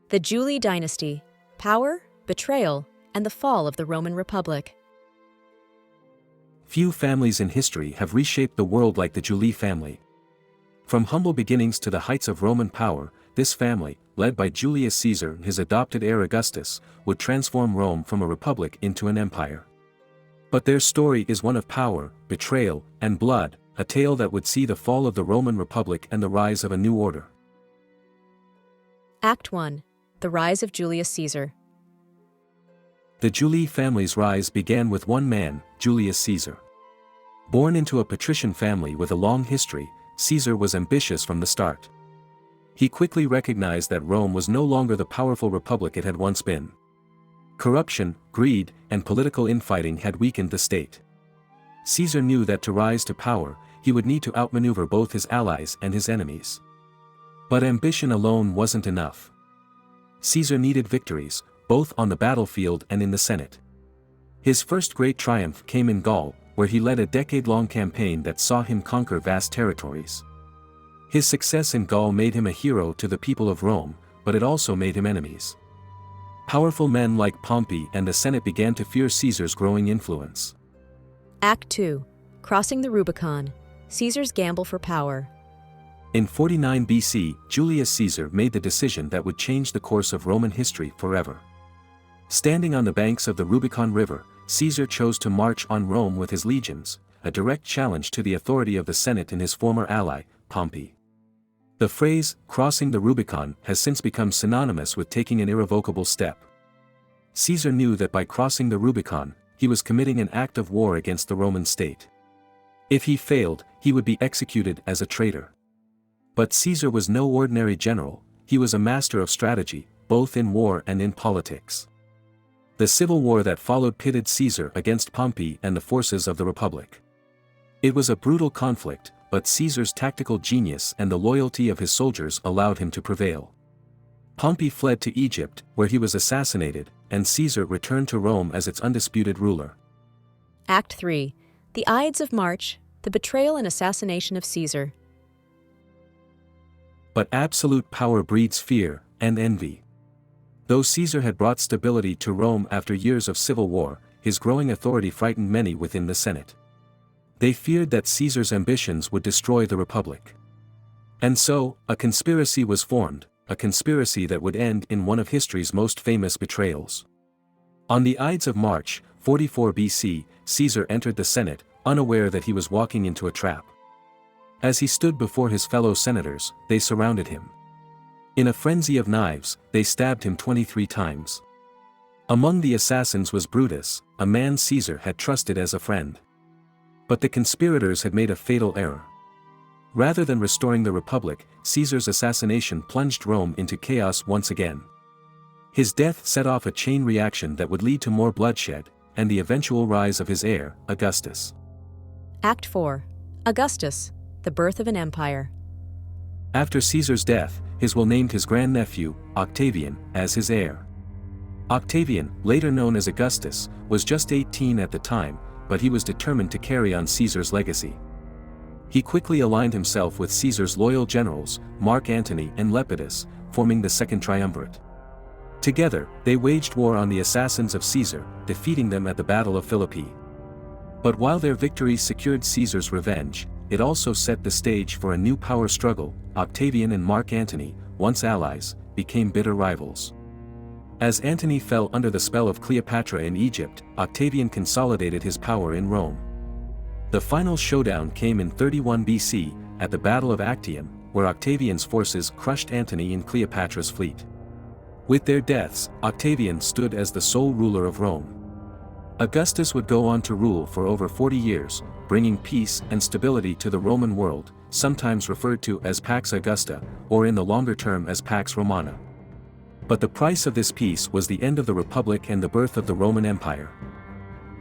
The JULII Dynasty: Power, Betrayal, and the Fall of the Roman Republic. Few families in history have reshaped the world like the JULII family. From humble beginnings to the heights of Roman power, this family, led by Julius Caesar and his adopted heir Augustus, would transform Rome from a republic into an empire. But their story is one of power, betrayal, and blood, a tale that would see the fall of the Roman Republic and the rise of a new order. Act 1. The Rise of Julius Caesar. The JULII family's rise began with one man, Julius Caesar. Born into a patrician family with a long history, Caesar was ambitious from the start. He quickly recognized that Rome was no longer the powerful republic it had once been. Corruption, greed, and political infighting had weakened the state. Caesar knew that to rise to power, he would need to outmaneuver both his allies and his enemies. But ambition alone wasn't enough. Caesar needed victories, both on the battlefield and in the Senate. His first great triumph came in Gaul, where he led a decade-long campaign that saw him conquer vast territories. His success in Gaul made him a hero to the people of Rome, but it also made him enemies. Powerful men like Pompey and the Senate began to fear Caesar's growing influence. Act 2. Crossing the Rubicon: Caesar's Gamble for Power. In 49 BC, Julius Caesar made the decision that would change the course of Roman history forever. Standing on the banks of the Rubicon River, Caesar chose to march on Rome with his legions, a direct challenge to the authority of the Senate and his former ally, Pompey. The phrase, crossing the Rubicon, has since become synonymous with taking an irrevocable step. Caesar knew that by crossing the Rubicon, he was committing an act of war against the Roman state. If he failed, he would be executed as a traitor. But Caesar was no ordinary general, he was a master of strategy, both in war and in politics. The civil war that followed pitted Caesar against Pompey and the forces of the Republic. It was a brutal conflict, but Caesar's tactical genius and the loyalty of his soldiers allowed him to prevail. Pompey fled to Egypt, where he was assassinated, and Caesar returned to Rome as its undisputed ruler. Act 3. The Ides of March: The Betrayal and Assassination of Caesar. But absolute power breeds fear and envy. Though Caesar had brought stability to Rome after years of civil war, his growing authority frightened many within the Senate. They feared that Caesar's ambitions would destroy the Republic. And so, a conspiracy was formed, a conspiracy that would end in one of history's most famous betrayals. On the Ides of March, 44 BC, Caesar entered the Senate, unaware that he was walking into a trap. As he stood before his fellow senators, they surrounded him. In a frenzy of knives, they stabbed him 23 times. Among the assassins was Brutus, a man Caesar had trusted as a friend. But the conspirators had made a fatal error. Rather than restoring the Republic, Caesar's assassination plunged Rome into chaos once again. His death set off a chain reaction that would lead to more bloodshed, and the eventual rise of his heir, Augustus. Act 4. Augustus: The Birth of an Empire. After Caesar's death, his will named his grandnephew, Octavian, as his heir. Octavian, later known as Augustus, was just 18 at the time, but he was determined to carry on Caesar's legacy. He quickly aligned himself with Caesar's loyal generals, Mark Antony and Lepidus, forming the Second Triumvirate. Together, they waged war on the assassins of Caesar, defeating them at the Battle of Philippi. But while their victories secured Caesar's revenge, it also set the stage for a new power struggle. Octavian and Mark Antony, once allies, became bitter rivals. As Antony fell under the spell of Cleopatra in Egypt, Octavian consolidated his power in Rome. The final showdown came in 31 BC, at the Battle of Actium, where Octavian's forces crushed Antony and Cleopatra's fleet. With their deaths, Octavian stood as the sole ruler of Rome. Augustus would go on to rule for over 40 years, bringing peace and stability to the Roman world, sometimes referred to as Pax Augusta, or in the longer term as Pax Romana. But the price of this peace was the end of the Republic and the birth of the Roman Empire.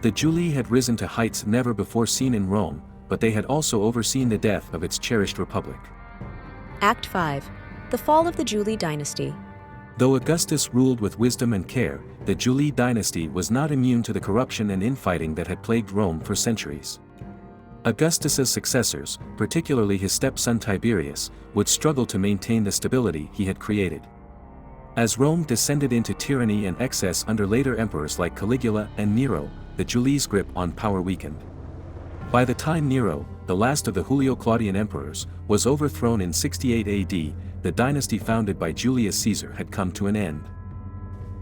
The JULII had risen to heights never before seen in Rome, but they had also overseen the death of its cherished republic. Act 5. The Fall of the JULII Dynasty. Though Augustus ruled with wisdom and care, the JULII dynasty was not immune to the corruption and infighting that had plagued Rome for centuries. Augustus's successors, particularly his stepson Tiberius, would struggle to maintain the stability he had created. As Rome descended into tyranny and excess under later emperors like Caligula and Nero, the Julii's grip on power weakened. By the time Nero, the last of the Julio-Claudian emperors, was overthrown in 68 AD, the dynasty founded by Julius Caesar had come to an end.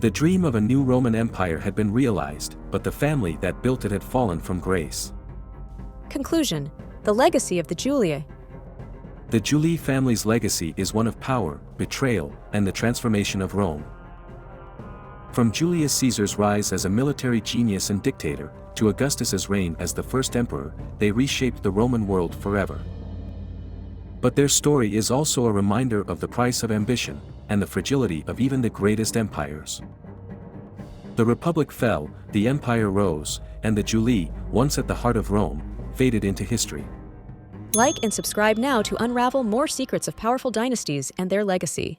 The dream of a new Roman Empire had been realized, but the family that built it had fallen from grace. Conclusion: the legacy of the Julii. The JULII family's legacy is one of power, betrayal, and the transformation of Rome. From Julius Caesar's rise as a military genius and dictator, to Augustus's reign as the first emperor, they reshaped the Roman world forever. But their story is also a reminder of the price of ambition, and the fragility of even the greatest empires. The Republic fell, the Empire rose, and the JULII, once at the heart of Rome, faded into history. Like and subscribe now to unravel more secrets of powerful dynasties and their legacy.